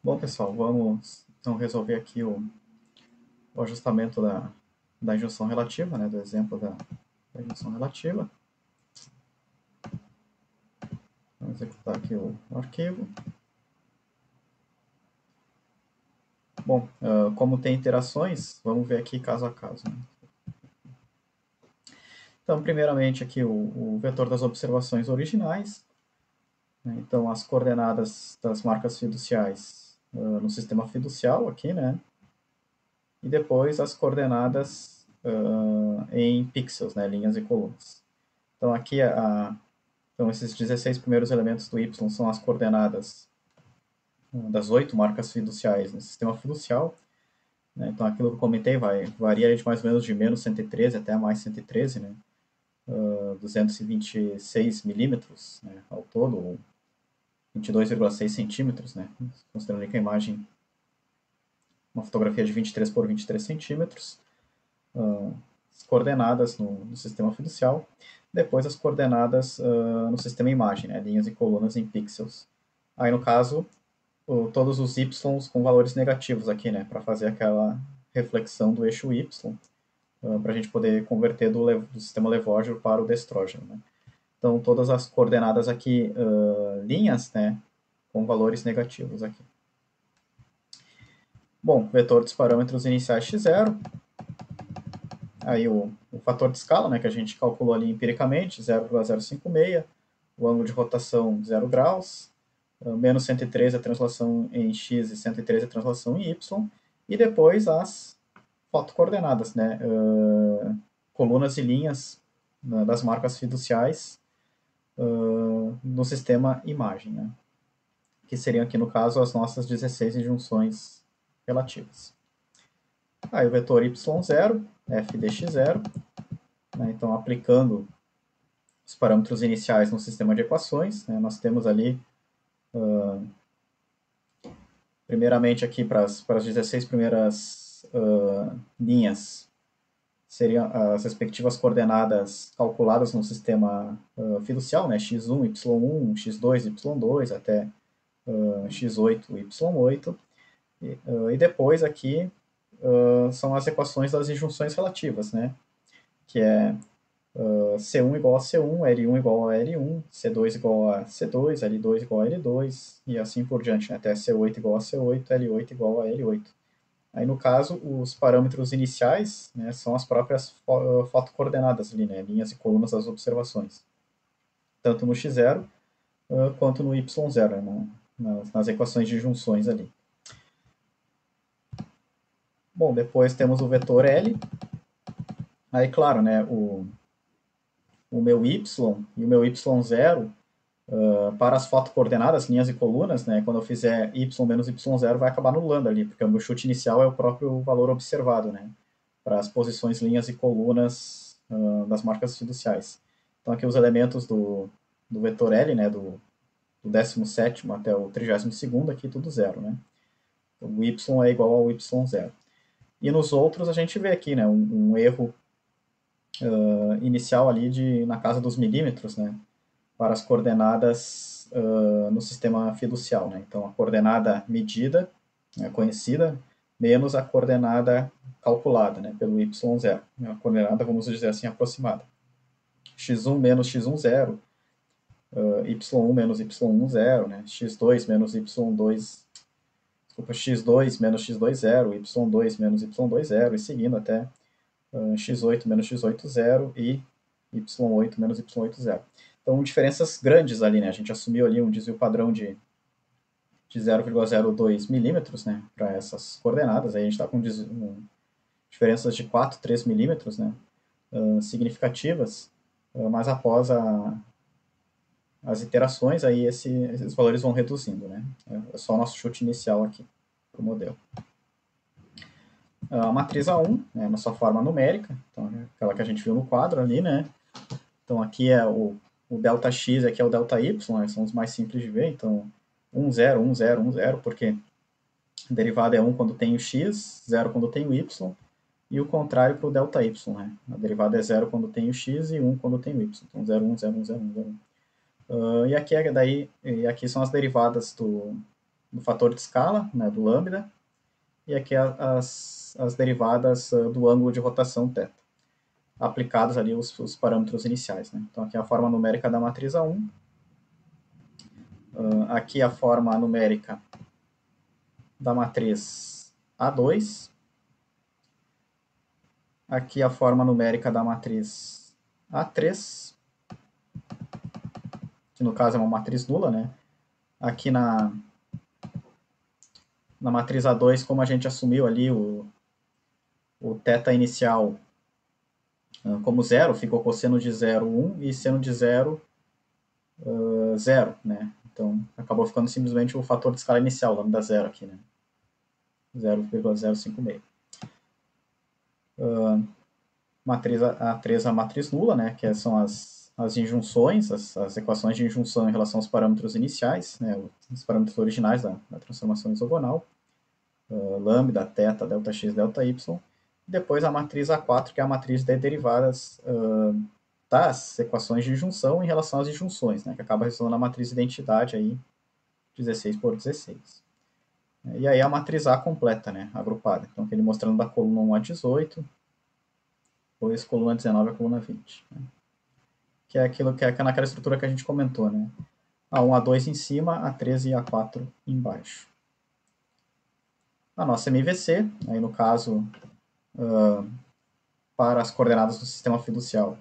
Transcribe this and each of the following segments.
Bom, pessoal, vamos então resolver aqui o ajustamento da injunção relativa, né, do exemplo da injunção relativa. Vamos executar aqui o arquivo. Bom, como tem iterações, vamos ver aqui caso a caso, né? Então, primeiramente aqui o vetor das observações originais, né? Então, as coordenadas das marcas fiduciais no sistema fiducial aqui, né? E depois as coordenadas em pixels, né, linhas e colunas. Então, aqui então, esses 16 primeiros elementos do Y são as coordenadas das 8 marcas fiduciais no sistema fiducial, né? Então, aquilo que eu comentei varia de mais ou menos de menos 113 até mais 113, né? 226 milímetros, né, ao todo, ou 22,6 centímetros, né? Considerando que a imagem, uma fotografia de 23 por 23 centímetros, as coordenadas no sistema fiducial, depois as coordenadas no sistema imagem, né, linhas e colunas em pixels. Aí, no caso, todos os y com valores negativos aqui, né, para fazer aquela reflexão do eixo y, para a gente poder converter do sistema Levogel para o destrógeno, né. Então, todas as coordenadas aqui, linhas, né, com valores negativos aqui. Bom, vetor dos parâmetros iniciais x0, aí o fator de escala, né, que a gente calculou ali empiricamente, 0,056, o ângulo de rotação 0 graus, menos 113 a translação em x e 113 a translação em y, e depois as fotocoordenadas, né, colunas e linhas, né, das marcas fiduciais no sistema imagem, né, que seriam aqui no caso as nossas 16 injunções relativas. Aí o vetor y0, f de x0, né, então aplicando os parâmetros iniciais no sistema de equações, né, nós temos ali primeiramente aqui para as 16 primeiras linhas, seriam as respectivas coordenadas calculadas no sistema fiducial, né, x1, y1, x2, y2, até x8, y8. E depois aqui são as equações das injunções relativas, né, que é C1 igual a C1, L1 igual a L1, C2 igual a C2, L2 igual a L2, e assim por diante, né, até C8 igual a C8, L8 igual a L8. Aí, no caso, os parâmetros iniciais, né, são as próprias fotocoordenadas ali, né, linhas e colunas das observações, tanto no x0 quanto no y0, né, nas equações de junções ali. Bom, depois temos o vetor L. Aí, claro, né, o meu y e o meu y0, para as fotocoordenadas, linhas e colunas, né, quando eu fizer y menos y0, vai acabar anulando ali, porque o meu chute inicial é o próprio valor observado, né, para as posições linhas e colunas das marcas fiduciais. Então, aqui os elementos do vetor L, né, do 17º até o 32º, aqui tudo zero, né. Então, o y é igual ao y0. E nos outros a gente vê aqui, né, um erro inicial ali na casa dos milímetros, né, para as coordenadas no sistema fiducial, né. Então, a coordenada medida, né, conhecida, menos a coordenada calculada, né, pelo y0. A coordenada, vamos dizer assim, aproximada. x1 menos x10, y1 menos y10, né, x2 menos y2, desculpa, x2 menos x20, y2 menos y20, e seguindo até x8 menos x80 e y8 menos y80. Então, diferenças grandes ali, né? A gente assumiu ali um desvio padrão de 0,02 milímetros, né, para essas coordenadas. Aí a gente está com diferenças de 4, 3 milímetros, né, significativas, mas após as iterações, aí esses valores vão reduzindo, né? É só o nosso chute inicial aqui para o modelo. A matriz A1, né, na sua forma numérica, então, aquela que a gente viu no quadro ali, né? Então aqui é o delta x, aqui é o delta y, né, são os mais simples de ver, então 1, 0, 1, 0, 1, 0, porque a derivada é 1 quando tem o x, 0 quando tem o y, e o contrário para o delta y, né? A derivada é 0 quando tem o x e 1 quando tem o y. Então 0, 1, 0, 1, 0, 1, 0, 1. E aqui são as derivadas do fator de escala, né, do lambda, e aqui as derivadas do ângulo de rotação θ, aplicados ali os parâmetros iniciais. Né? Então aqui a forma numérica da matriz A1, aqui a forma numérica da matriz A2, aqui a forma numérica da matriz A3, que no caso é uma matriz nula, né? Aqui na matriz A2, como a gente assumiu ali o θ inicial como zero, ficou cosseno de 0, 1 e seno de 0, 0, né? Então, acabou ficando simplesmente o fator de escala inicial, lambda zero aqui, né? 0,056. Matriz A3 a matriz nula, né? Que são as injunções, as equações de injunção em relação aos parâmetros iniciais, né? Os parâmetros originais da transformação isogonal. Lambda, θ, ΔX, ΔY. Depois a matriz A4, que é a matriz de derivadas das equações de junção em relação às disjunções, né, que acaba resultando na matriz de identidade aí, 16 por 16. E aí a matriz A completa, né, agrupada. Então, aquele mostrando da coluna 1 a 18, depois coluna 19 a coluna 20. Né, que é aquilo que é naquela estrutura que a gente comentou, né, A1, A2 em cima, A3 e A4 embaixo. A nossa MVC, aí no caso, para as coordenadas do sistema fiducial,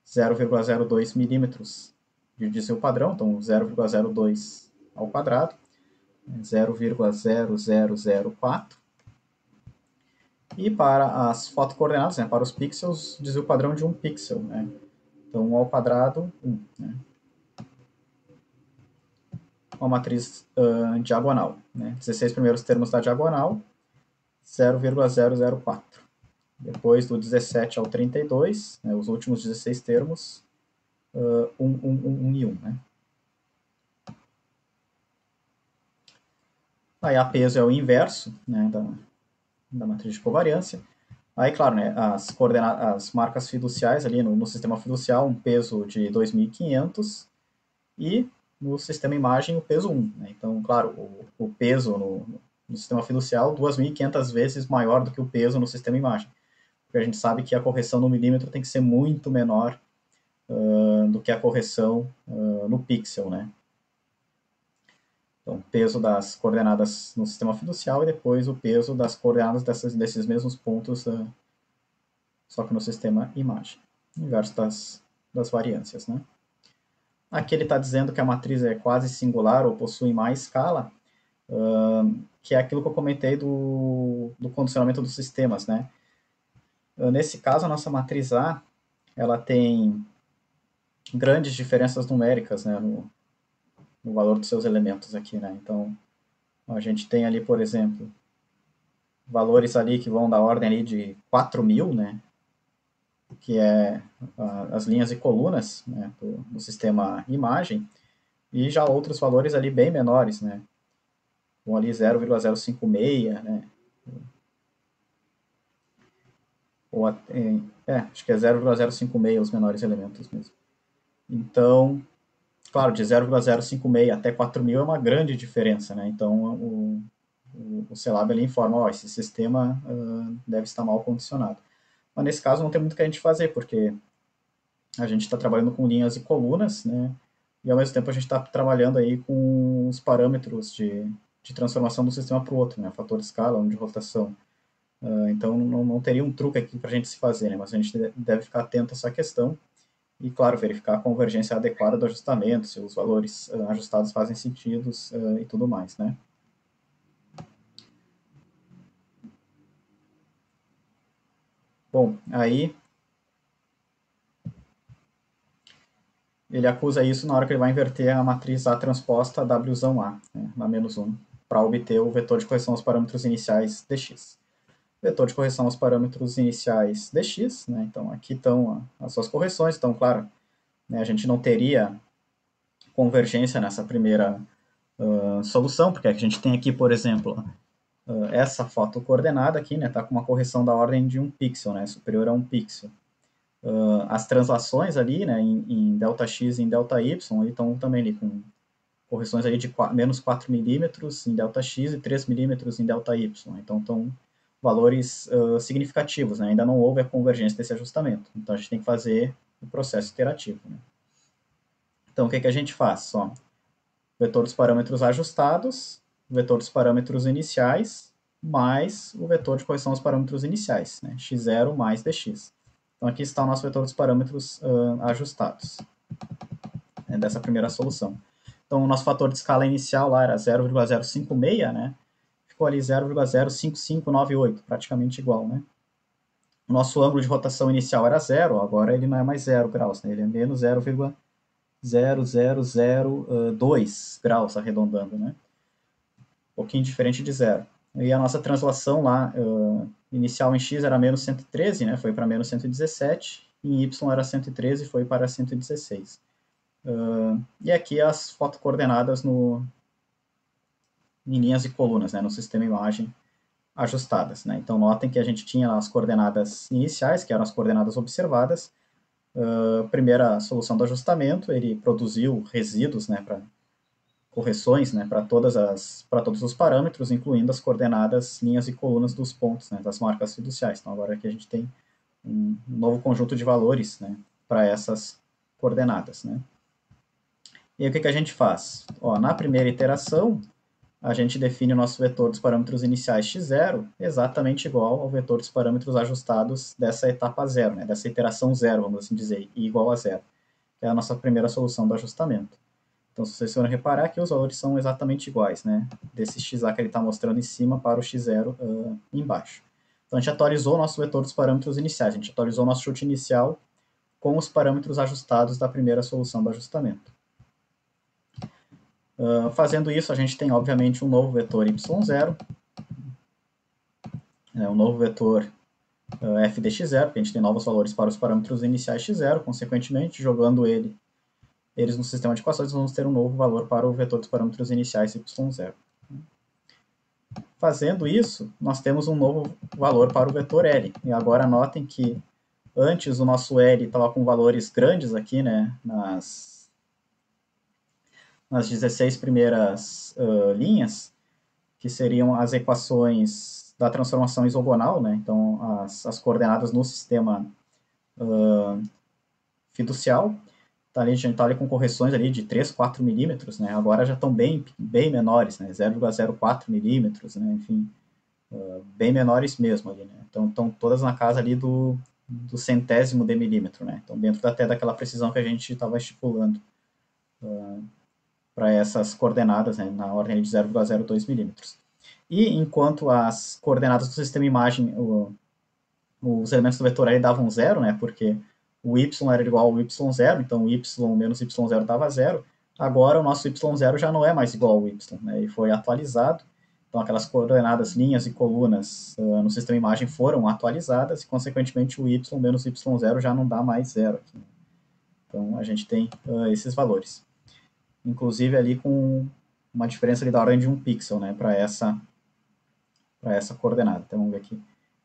0,02 milímetros de desvio padrão, então 0,02 ao quadrado, 0,0004. E para as fotocoordenadas, né, para os pixels, desvio padrão de 1 pixel. Né? Então, 1 ao quadrado, 1. Né? Uma matriz diagonal. Né? 16 primeiros termos da diagonal, 0,004. Depois do 17 ao 32, né, os últimos 16 termos, 1, 1, 1, 1 e 1. Né? Aí a peso é o inverso, né, da matriz de covariância. Aí, claro, né, as marcas fiduciais ali no sistema fiducial, um peso de 2.500 e no sistema imagem o peso 1. Né? Então, claro, o peso no sistema fiducial 2.500 vezes maior do que o peso no sistema imagem. Porque a gente sabe que a correção no milímetro tem que ser muito menor do que a correção no pixel, né? Então, peso das coordenadas no sistema fiducial e depois o peso das coordenadas desses mesmos pontos, só que no sistema imagem. Inverso das variâncias, né? Aqui ele está dizendo que a matriz é quase singular ou possui mais escala, que é aquilo que eu comentei do condicionamento dos sistemas, né? Nesse caso, a nossa matriz A, ela tem grandes diferenças numéricas, né, no valor dos seus elementos aqui, né? Então, a gente tem ali, por exemplo, valores ali que vão da ordem ali de 4.000, né? Que é as linhas e colunas, né, do sistema imagem, e já outros valores ali bem menores, né? Vão ali 0,056, né? Ou acho que é 0,056 os menores elementos mesmo. Então, claro, de 0,056 até 4.000 é uma grande diferença, né? Então, o Celab ali informa, esse sistema deve estar mal condicionado. Mas nesse caso não tem muito o que a gente fazer, porque a gente está trabalhando com linhas e colunas, né? E ao mesmo tempo a gente está trabalhando aí com os parâmetros de transformação do sistema para o outro, né? Fator de escala, de rotação. Então não teria um truque aqui para a gente se fazer, né? Mas a gente deve ficar atento a essa questão e, claro, verificar a convergência adequada do ajustamento, se os valores ajustados fazem sentido e tudo mais, né? Bom, aí ele acusa isso na hora que ele vai inverter a matriz A transposta Wzão A, né, na menos 1, para obter o vetor de correção aos parâmetros iniciais dx. Vetor de correção aos parâmetros iniciais dx, né, então aqui estão as suas correções, então, claro, né, a gente não teria convergência nessa primeira solução, porque a gente tem aqui, por exemplo, essa foto coordenada aqui, né, tá com uma correção da ordem de 1 pixel, né, superior a 1 pixel. As translações ali, né, em ΔX e em ΔY, estão também ali com correções ali de menos 4 milímetros em ΔX e 3 milímetros em ΔY. Então, estão valores significativos, né? Ainda não houve a convergência desse ajustamento. Então, a gente tem que fazer o processo iterativo. Né? Então, o que, que a gente faz? Ó, vetor dos parâmetros ajustados, vetor dos parâmetros iniciais, mais o vetor de correção aos parâmetros iniciais, né? x0 mais dx. Então, aqui está o nosso vetor dos parâmetros ajustados, né, dessa primeira solução. Então, o nosso fator de escala inicial lá era 0,056, né? Ficou ali 0,05598, praticamente igual, né? O nosso ângulo de rotação inicial era 0, agora ele não é mais 0 graus, né? Ele é menos 0,0002 graus, arredondando, né? Um pouquinho diferente de 0. E a nossa translação lá, inicial em x era menos 113, né? Foi para menos 117, e em y era 113 e foi para 116. E aqui as fotocoordenadas em linhas e colunas, né, no sistema imagem ajustadas. Né? Então, notem que a gente tinha as coordenadas iniciais, que eram as coordenadas observadas. Primeira solução do ajustamento, ele produziu resíduos, né, para correções, né, para todos os parâmetros, incluindo as coordenadas linhas e colunas dos pontos, né, das marcas fiduciais. Então, agora aqui a gente tem um novo conjunto de valores, né, para essas coordenadas. Né? E aí, o que, que a gente faz? Ó, na primeira iteração, a gente define o nosso vetor dos parâmetros iniciais x0 exatamente igual ao vetor dos parâmetros ajustados dessa etapa 0, né, dessa iteração 0, vamos assim dizer, e igual a 0, que é a nossa primeira solução do ajustamento. Então, se vocês forem reparar que os valores são exatamente iguais, né, desse xa que ele está mostrando em cima para o x0 embaixo. Então, a gente atualizou o nosso vetor dos parâmetros iniciais, a gente atualizou o nosso chute inicial com os parâmetros ajustados da primeira solução do ajustamento. Fazendo isso, a gente tem, obviamente, um novo vetor y0, um novo vetor f de x0, porque a gente tem novos valores para os parâmetros iniciais x0, consequentemente, jogando eles no sistema de equações, vamos ter um novo valor para o vetor dos parâmetros iniciais y0. Fazendo isso, nós temos um novo valor para o vetor L. E agora notem que antes o nosso L estava com valores grandes aqui, né, nas 16 primeiras linhas, que seriam as equações da transformação isogonal, né? Então, as coordenadas no sistema fiducial. Tá ali, a gente está ali com correções ali de 3, 4 milímetros, né? Agora já estão bem menores, né? 0,04 milímetros, né? Enfim, bem menores mesmo ali, né? Então, estão todas na casa ali do centésimo de milímetro, né? Então, dentro até daquela precisão que a gente estava estipulando para essas coordenadas, né? Na ordem de 0,02 milímetros. E enquanto as coordenadas do sistema imagem, os elementos do vetor L davam zero, né? Porque o y era igual ao y0, então o y menos y0 dava zero. Agora o nosso y0 já não é mais igual ao y, né? Ele foi atualizado. Então aquelas coordenadas linhas e colunas no sistema imagem foram atualizadas e, consequentemente, o y menos y0 já não dá mais zero aqui. Né? Então a gente tem esses valores. Inclusive ali com uma diferença ali da ordem de 1 pixel, né? Para essa coordenada. Então vamos ver aqui.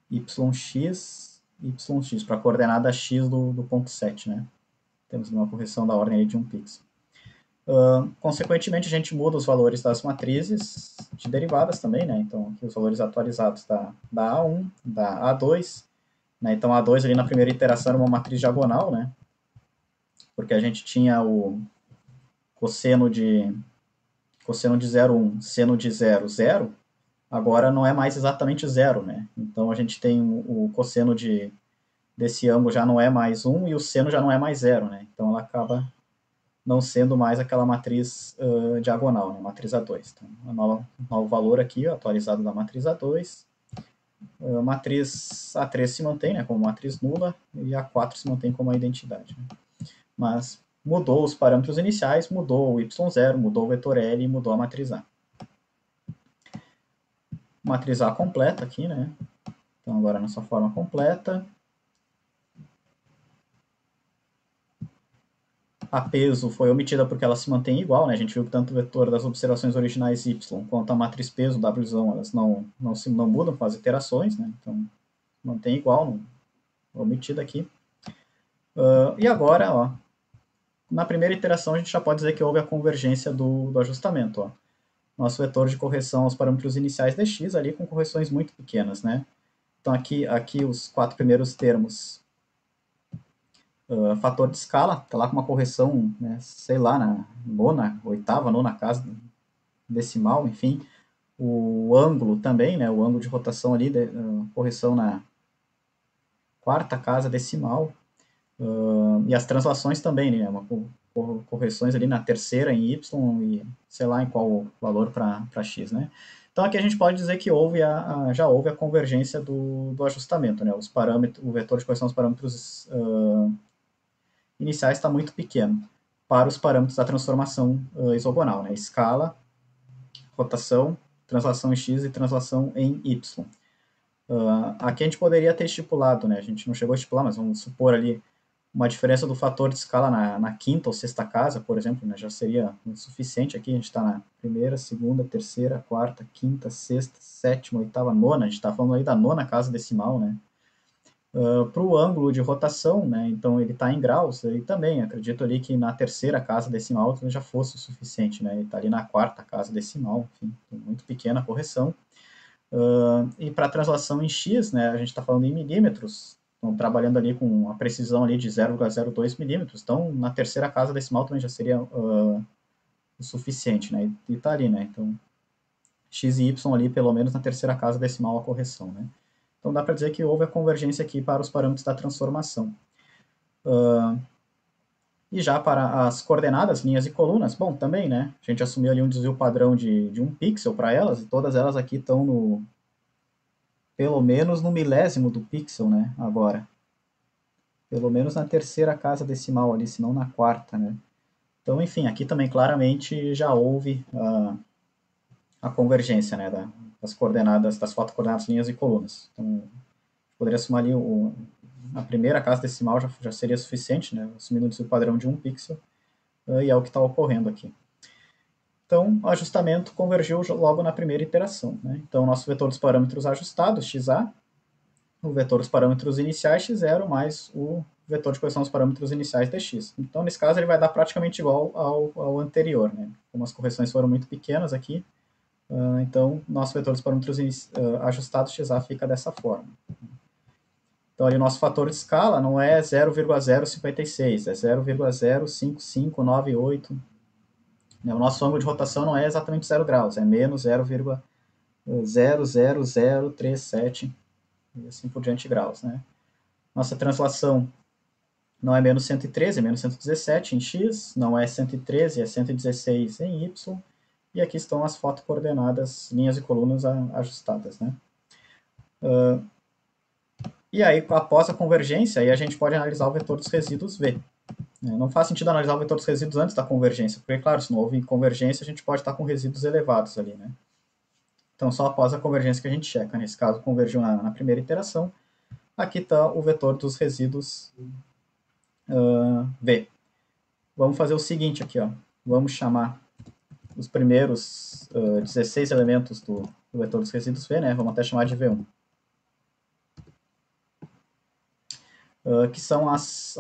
YX, para a coordenada x do ponto 7, né? Temos uma correção da ordem de 1 pixel. Consequentemente, a gente muda os valores das matrizes de derivadas também, né? Então, aqui os valores atualizados da A1, da A2, né? Então, a A2 ali na primeira iteração era uma matriz diagonal, né? Porque a gente tinha o cosseno de 0,1, seno de 0, 0, agora não é mais exatamente 0, né? Então, a gente tem o cosseno desse ângulo já não é mais 1 e o seno já não é mais 0, né? Então, ela acaba não sendo mais aquela matriz diagonal, né? Matriz A2. Então, novo valor aqui, atualizado da matriz A2. A matriz A3 se mantém, né, como matriz nula, e A4 se mantém como a identidade. Né? Mas mudou os parâmetros iniciais, mudou o y0, mudou o vetor L e mudou a matriz A. Matriz A completa aqui, né? Então, agora na sua forma completa. A peso foi omitida porque ela se mantém igual, né? A gente viu que tanto o vetor das observações originais y quanto a matriz peso, W, elas não mudam com as iterações, né? Então, mantém igual, omitida aqui. E agora, ó, na primeira iteração a gente já pode dizer que houve a convergência do ajustamento. Ó. Nosso vetor de correção aos parâmetros iniciais dx ali com correções muito pequenas, né? Então aqui os 4 primeiros termos, fator de escala, está lá com uma correção, né, sei lá, na nona, oitava, nona casa decimal, enfim. O ângulo também, né, o ângulo de rotação ali, correção na quarta casa decimal. E as translações também, né, correções ali na terceira em y e sei lá em qual valor para x, né. Então aqui a gente pode dizer que já houve a convergência do ajustamento, né, o vetor de correção dos parâmetros iniciais está muito pequeno para os parâmetros da transformação isogonal, né, escala, rotação, translação em x e translação em y. Aqui a gente poderia ter estipulado, né, a gente não chegou a estipular, mas vamos supor ali uma diferença do fator de escala na quinta ou sexta casa, por exemplo, né, já seria suficiente aqui, a gente está na primeira, segunda, terceira, quarta, quinta, sexta, sétima, oitava, nona, a gente está falando aí da nona casa decimal, né. Para o ângulo de rotação, né, então ele está em graus, e também acredito ali que na terceira casa decimal já fosse o suficiente, né, ele está ali na quarta casa decimal, enfim, muito pequena a correção. E para a translação em x, né, a gente está falando em milímetros, então trabalhando ali com a precisão ali de 0,02 milímetros, então na terceira casa decimal também já seria o suficiente, né, e está ali, né, então x e y ali pelo menos na terceira casa decimal a correção, né. Então dá para dizer que houve a convergência aqui para os parâmetros da transformação. E já para as coordenadas, linhas e colunas, bom, também, né, a gente assumiu ali um desvio padrão de 1 pixel para elas, e todas elas aqui estão pelo menos no milésimo do pixel, né, agora. Pelo menos na terceira casa decimal ali, se não na quarta, né. Então, enfim, aqui também claramente já houve a convergência, né, das coordenadas, das 4 coordenadas, linhas e colunas. Então, poderia assumir ali a primeira casa decimal já seria suficiente, né, assumindo o padrão de 1 pixel, e é o que está ocorrendo aqui. Então, o ajustamento convergiu logo na primeira iteração. Né? Então, nosso vetor dos parâmetros ajustados, xa, o vetor dos parâmetros iniciais, x0, mais o vetor de correção dos parâmetros iniciais, dx. Então, nesse caso, ele vai dar praticamente igual ao anterior. Né? Como as correções foram muito pequenas aqui, então, nosso vetor dos parâmetros ajustados, xa, fica dessa forma. Então, ali o nosso fator de escala não é 0,056, é 0,05598. O nosso ângulo de rotação não é exatamente 0 graus, é menos 0,00037 e assim por diante graus. Né? Nossa translação não é menos 113, é menos 117 em x, não é 113, é 116 em y, e aqui estão as fotocoordenadas, linhas e colunas ajustadas. Né? E aí, após a convergência, aí a gente pode analisar o vetor dos resíduos V. Não faz sentido analisar o vetor dos resíduos antes da convergência, porque, claro, se não houve convergência, a gente pode estar com resíduos elevados ali, né? Então, só após a convergência que a gente checa. Nesse caso, convergiu na primeira iteração. Aqui está o vetor dos resíduos V. Vamos fazer o seguinte aqui, ó. Vamos chamar os primeiros 16 elementos do vetor dos resíduos V, né? Vamos até chamar de V1. Que são as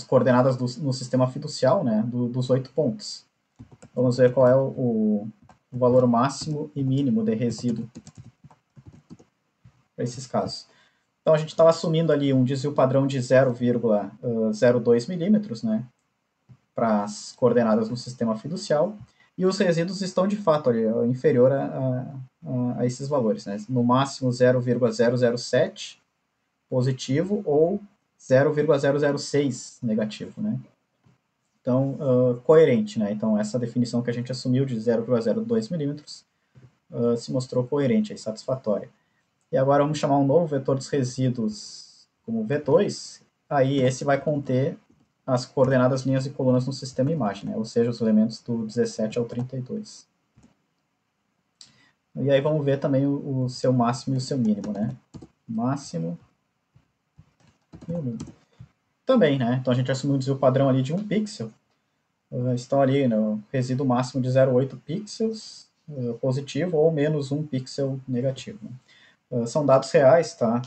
coordenadas no sistema fiducial, né? Dos 8 pontos. Vamos ver qual é o valor máximo e mínimo de resíduo para esses casos. Então, a gente estava assumindo ali um desvio padrão de 0,02 milímetros, né, para as coordenadas no sistema fiducial, e os resíduos estão, de fato, ali, inferior a esses valores. Né, no máximo 0,007 positivo ou 0,006 negativo. Né. Então, coerente. Né, então, essa definição que a gente assumiu de 0,02 milímetros se mostrou coerente e satisfatória. E agora vamos chamar um novo vetor dos resíduos como V2, aí esse vai conter as coordenadas linhas e colunas no sistema imagem, né? Ou seja, os elementos do 17 ao 32. E aí vamos ver também o seu máximo e o seu mínimo, né? Máximo e o mínimo. Também, né? Então a gente assumiu o padrão ali de 1 pixel. Estão ali no resíduo máximo de 0,8 pixels positivo ou menos 1 pixel negativo. Né? São dados reais, tá?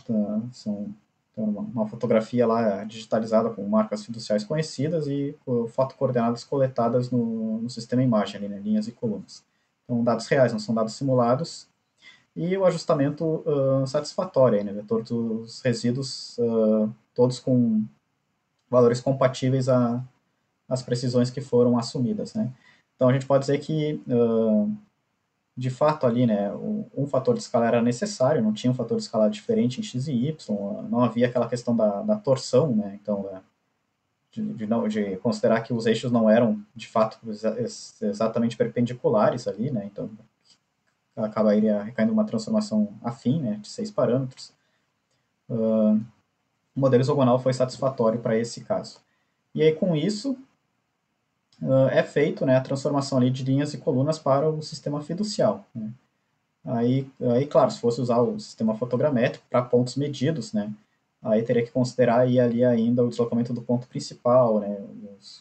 São Então, uma fotografia lá digitalizada com marcas fiduciais conhecidas e fotocoordenadas coletadas no sistema imagem, ali, né, linhas e colunas. Então, dados reais, não são dados simulados. E o ajustamento satisfatório, aí, né, todos os resíduos, todos com valores compatíveis às precisões que foram assumidas, né. Então, a gente pode dizer que de fato ali, né, um fator de escala era necessário, não tinha um fator de escala diferente em x e y, não havia aquela questão da torção, né, então, de considerar que os eixos não eram, de fato, exatamente perpendiculares ali, né, então acabaria recaindo uma transformação afim, né, de 6 parâmetros. O modelo hexagonal foi satisfatório para esse caso. E aí, com isso, é feito, né, a transformação ali de linhas e colunas para o sistema fiducial, né. Aí, claro, se fosse usar o sistema fotogramétrico para pontos medidos, né, aí teria que considerar aí, ali ainda o deslocamento do ponto principal, né,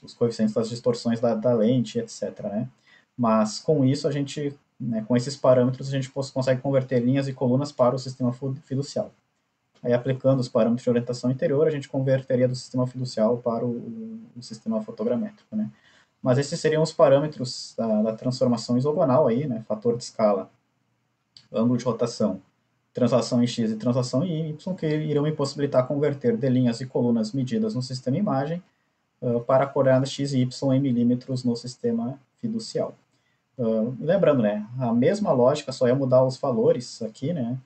os coeficientes das distorções da lente, etc. Né? Mas com isso, a gente, né, com esses parâmetros, a gente consegue converter linhas e colunas para o sistema fiducial. Aí, aplicando os parâmetros de orientação interior, a gente converteria do sistema fiducial para o sistema fotogramétrico. Né? Mas esses seriam os parâmetros da transformação isogonal, aí, né, fator de escala, ângulo de rotação, translação em x e translação em y, que irão me possibilitar converter de linhas e colunas medidas no sistema imagem para coordenadas x e y em milímetros no sistema fiducial. Lembrando, né, a mesma lógica, só ia mudar os valores aqui, né,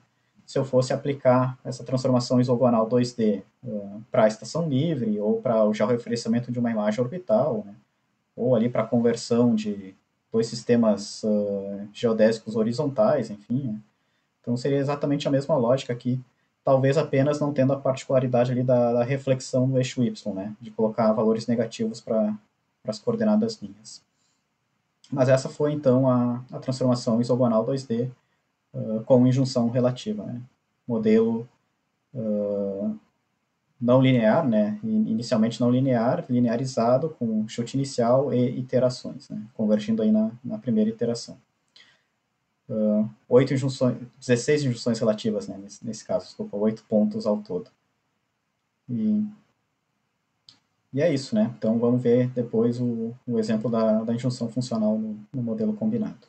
se eu fosse aplicar essa transformação isogonal 2D para a estação livre, ou para o georreferenciamento de uma imagem orbital, né, ou ali para a conversão de dois sistemas geodésicos horizontais, enfim, né. Então seria exatamente a mesma lógica aqui, talvez apenas não tendo a particularidade ali da reflexão do eixo y, né, de colocar valores negativos para as coordenadas linhas. Mas essa foi então a transformação isogonal 2D com injunção relativa, né? Modelo não linear, né? Inicialmente não linear, linearizado com chute inicial e iterações, né? Convergindo aí na primeira iteração. 8 injunções, 16 injunções relativas, né? Nesse caso, desculpa, 8 pontos ao todo. E, e é isso, né? Então vamos ver depois o exemplo da injunção funcional no modelo combinado.